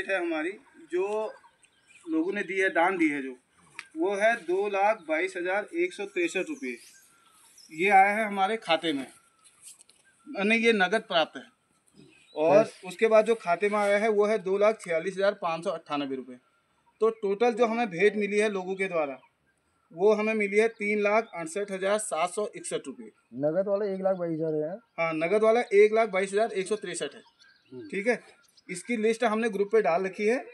Budget है हमारी जो लोगों ने दी है, दान दी है जो, वो है 2,22,163 रुपये। ये आया है हमारे खाते में, यानी ये नगद प्राप्त है। और उसके बाद जो खाते में आया है वो है 2,46,598 रुपये। तो टोटल जो हमें भेंट मिली है लोगों के द्वारा वो हमें मिली है 3,68,761 रुपये। नगद वाला 1,22,000 है। हाँ, नगद वाला 1,22,163 है। ठीक है, इसकी लिस्ट हमने ग्रुप पे डाल रखी है।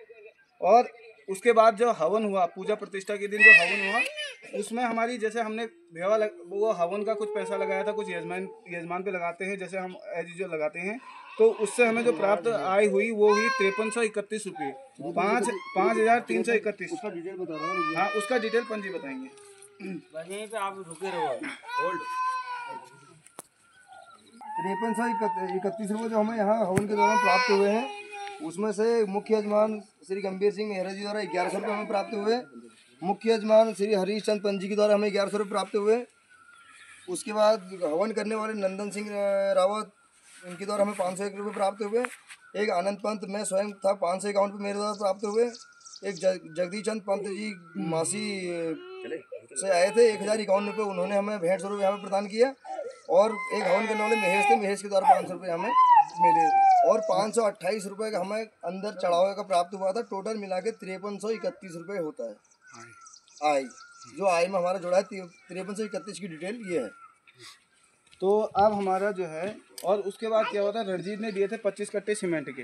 और उसके बाद जो हवन हुआ, पूजा प्रतिष्ठा के दिन जो हवन हुआ, उसमें हमारी जैसे हमने वो हवन का कुछ पैसा लगाया था, कुछ यजमान पे लगाते हैं जैसे हम एज जो लगाते हैं, तो उससे हमें जो प्राप्त आय हुई वो हुई 5331 रुपये, 5,331। उसका डिटेल बता रहा हूँ। हाँ, उसका डिटेल पंजी बताएंगे। यहीं पे आप रुके रहो, होल्ड। 5331 रुपये जो हमें यहाँ हवन के दौरान प्राप्त हुए हैं, उसमें से मुख्य यजमान श्री गंभीर सिंह मेहरा जी द्वारा 1100 रुपये हमें प्राप्त हुए। मुख्य यजमान श्री हरीश चंद पंत जी के द्वारा हमें 1100 रुपये प्राप्त हुए। उसके बाद हवन करने वाले नंदन सिंह रावत, इनके द्वारा हमें 501 रुपये प्राप्त हुए। एक आनंद पंत मैं स्वयं था, 551 रुपये मेरे द्वारा प्राप्त हुए। एक जगदीश चंद पंत जी मासी से आए थे, 1,051 रुपये उन्होंने हमें भेंट स्वरूप हमें प्रदान किया। और एक हवन करने वाले महेश थे, महेश के द्वारा 500 रुपये हमें मिले। और 528 रुपये का हमें अंदर चढ़ावे का प्राप्त हुआ था। टोटल मिला के 5331 रुपये होता है आय। जो आय में हमारा जुड़ा है 5331 की डिटेल ये है। तो अब हमारा जो है, और उसके बाद क्या होता है, रणजीत ने दिए थे 25 कट्टे सीमेंट के।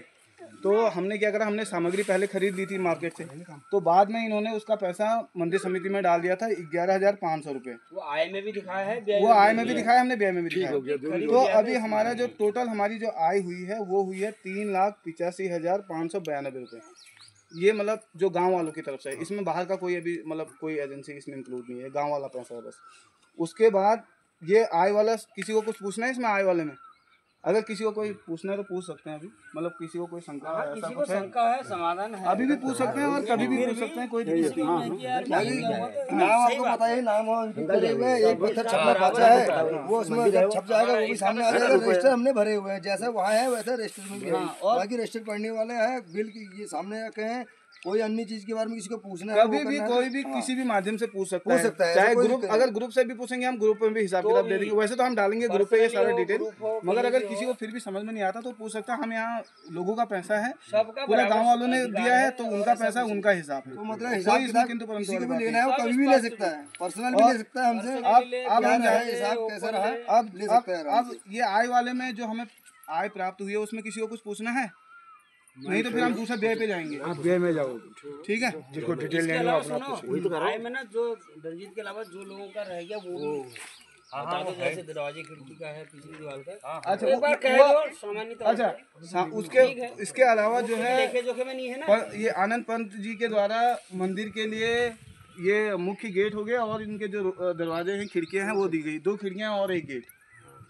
तो हमने क्या करा, हमने सामग्री पहले खरीद ली थी मार्केट से, तो बाद में इन्होंने उसका पैसा मंदिर समिति में डाल दिया था 11,500 रुपये। वो आय में भी दिखाया है, वो आय में भी दिखाया, हमने व्यय में भी दिखाया। तो अभी हमारा जो टोटल हमारी जो आय हुई है वो हुई है 3,85,592 रुपये। ये मतलब जो गांव वालों की तरफ से है, इसमें बाहर का कोई अभी मतलब कोई एजेंसी इसमें इंक्लूड नहीं है, गांव वाला पैसा है बस। उसके बाद ये आय वाला, किसी को कुछ पूछना है इसमें आय वाले में? अगर किसी को कोई पूछना है तो पूछ सकते हैं अभी, मतलब किसी को कोई शंका है, ऐसा कुछ है, शंका है, समाधान है, अभी भी पूछ सकते हैं और कभी भी पूछ सकते हैं, कोई दिक्कत नहीं है। नाम आपको पता है, नाम एक पत्थर छपना बचा है, वो उसमें छप जाएगा, वो भी सामने आ जाएगा। रजिस्टर हमने भरे हुए हैं, जैसा वहाँ है वैसा रजिस्टर में भी है। बाकी रजिस्टर पढ़ने वाले हैं, बिल की ये सामने रखे हैं। कोई अन्य चीज के बारे में किसी को पूछना है, कभी भी कोई भी किसी भी माध्यम से पूछ सकता है। चाहे ग्रुप, अगर ग्रुप से भी पूछेंगे हम, ग्रुप में भी हिसाब किताब दे देंगे। वैसे तो हम डालेंगे ग्रुप पे ये सारा डिटेल, मगर अगर किसी को फिर भी समझ में नहीं आता तो पूछ सकता है। हम यहाँ लोगों का पैसा है, पूरा गांव वालों ने दिया है, तो उनका पैसा उनका हिसाब है। तो मतलब हिसाब किंतु किसी को भी लेना है वो कभी भी ले सकता है, पर्सनल भी ले सकता है हमसे। अब हिसाब कैसा रहा अब ले सकता है। अब ये आय वाले में जो हमें आय प्राप्त हुई है उसमें किसी को कुछ पूछना है? नहीं तो फिर हम दूसरा व्यय पे जाएंगे। आप व्यय में जाओ, ठीक है, जिसको डिटेल लेना हो अपना पूछो। आय में ना जो रणजीत के अलावा जो लोगों का रह गया वो बता दो, जैसे दरवाजे खिड़की का है, पिछली दीवार का। अच्छा, एक बार कह दो सामान्य तौर पे। अच्छा, उसके इसके अलावा जो है देखे जोखे में नहीं है ना, ये आनंद पंत जी के द्वारा मंदिर के लिए ये मुख्य गेट हो गया और इनके जो दरवाजे हैं, खिड़कियां हैं, वो दी गई, 2 खिड़कियां और 1 गेट।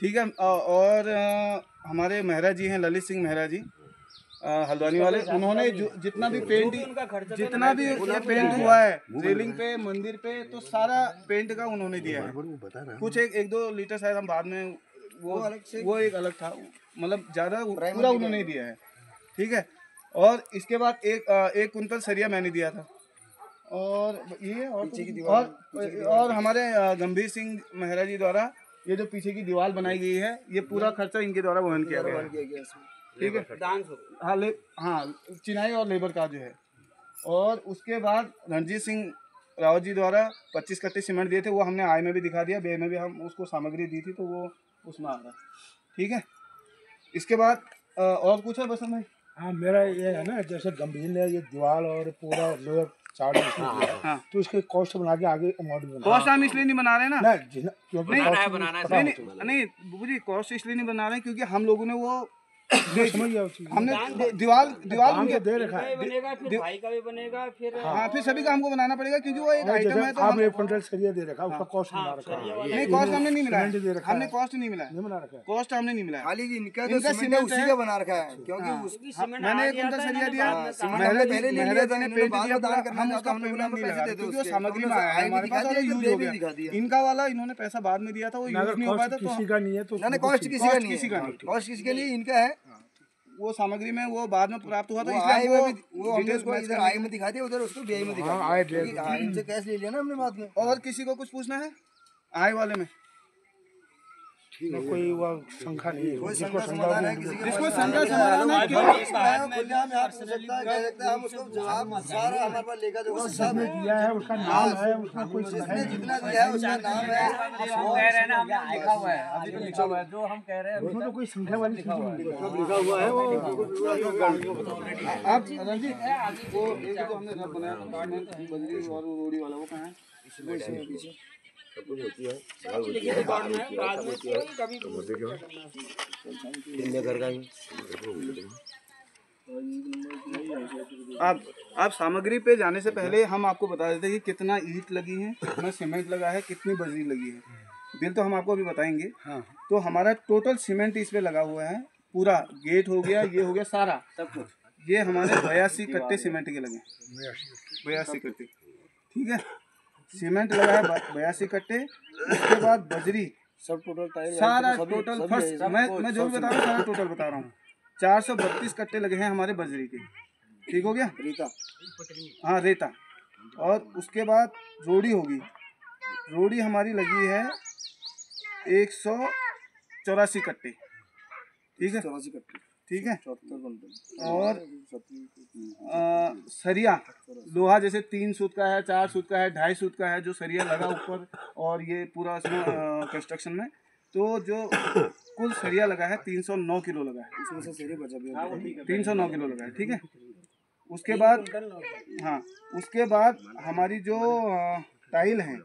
ठीक है। और हमारे मेहरा जी हैं, ललित सिंह मेहरा जी हल्द्वानी वाले, उन्होंने जितना भी पेंट, जितना भी ये पेंट हुआ है रेलिंग पे, मंदिर पे, तो सारा पेंट का उन्होंने दिया है। कुछ एक दो लीटर शायद हम बाद में वो एक अलग था, मतलब ज़्यादा पूरा उन्होंने दिया है। ठीक है। और इसके बाद एक कुंतल सरिया मैंने दिया था। और ये और हमारे गंभीर सिंह मेहरा जी द्वारा ये जो पीछे की दीवार बनाई गई है, ये पूरा खर्चा इनके द्वारा वहन किया गया है। ठीक है। हाँ, चिनाई और लेबर का जो है। और उसके बाद रणजीत सिंह रावत जी द्वारा 25 कट्टे सीमेंट दिए थे, वो हमने आय में भी दिखा दिया, व्यय में भी हम उसको सामग्री दी थी, तो वो उसमें आ रहा है। ठीक है। इसके बाद और कुछ है बसंत भाई? हाँ, मेरा ये है ना, जैसे गंभीर ने ये दीवार और पूरा लोअर चार्ट हाँ, तो इसके कॉस्ट बना के आगे अमाउंट बना। कॉस्ट हम इसलिए नहीं बना रहे ना, क्योंकि नहीं बाबू जी, कॉस्ट इसलिए नहीं बना रहे क्योंकि हम लोगों ने वो हमने दीवार उनके दे रखा है, बनेगा फिर भाई का भी बनेगा, फिर हाँ, फिर सभी का हमको बनाना पड़ेगा क्योंकि वो एक आइटम है। तो आपने क्विंटल सरिया दे रखा, उसका कॉस्ट बना रखा है। नहीं, कॉस्ट हमने नहीं मिला, हमने कॉस्ट नहीं मिला, कॉस्ट हमने नहीं मिला। खाली इनका सीमेंट उसी का बना रखा है, क्योंकि मैंने एक कुंतल सरिया दिया, पहले मेहरा जी ने पेंट दिया, हम उसका पेमेंट नहीं लगा क्योंकि वो सामग्री में आया है हमारे पास और यूज हो गया। इनका वाला इन्होंने पैसा बाद में दिया था, वो यूज नहीं हो पाया था। किसी का नहीं है तो कॉस्ट किसी का नहीं, कॉस्ट किसके लिए इनका है, वो सामग्री में वो बाद में प्राप्त हुआ था, वो इसलिए आए हमको वो अभी वो हमने डिटेल्स उसको मैच इधर करने आई में दिखा दिया, उधर उसको बीआई में दिखा आए दिया। हाँ, इनसे कैश ले लिया ना हमने बाद में। और किसी को कुछ पूछना है आय वाले में? कोई वो शंका नहीं है, कोई जिसको शंका समाधान है, किसी जिसको का शंका समाधान है, क्यों? हम उसको जवाब सारा हमारे पास लेकर जो सब दिया है उसका नाम है, उसमें कोई शंका जिसने जितना दिया है उसका नाम है। हम कह रहे हैं ना, हमने लिखा हुआ है, अभी तो लिखा हुआ है जो हम कह रहे हैं। उसमें तो कोई संख्या वाली चीज नहीं है। सब लिखा हुआ है वो। आप रंजीत वो एक तो हमने रब बनाया था, बजरी और वो रोड़ी वाला, वो कहाँ है? पीछे आप सामग्री पे जाने से पहले हम आपको बता देते हैं कि कितना ईंट लगी है, कितना सीमेंट लगा है, कितनी बजरी लगी है। बिल तो हम आपको अभी बताएंगे। हाँ। तो हमारा टोटल सीमेंट इस पे लगा हुआ है, पूरा गेट हो गया, ये हो गया, सारा सब कुछ। ये हमारे 82 कट्टे सीमेंट के लगे, 82 कट्टे, ठीक है। सीमेंट लगा है 82 कट्टे। उसके बाद बजरी सब टोटल टाइल सारा टोटल फर्स्ट मैं जो भी बता रहा हूँ सारा टोटल बता रहा हूँ। 432 कट्टे लगे हैं हमारे बजरी के, ठीक हो गया। रेता, हाँ रेता। और उसके बाद रोड़ी होगी, रोड़ी हमारी लगी है 184 कट्टे, ठीक है, 84 कट्टे, ठीक है। 74 बनते। और सरिया लोहा जैसे 3 सूत का है, 4 सूत का है, 2.5 सूत का है, जो सरिया लगा ऊपर और ये पूरा इसमें कंस्ट्रक्शन में, तो जो कुल सरिया लगा है 309 किलो लगा है, इसमें से सरिया बचा भी 309 किलो लगा है, ठीक है। उसके बाद हाँ, उसके बाद हमारी जो टाइल हैं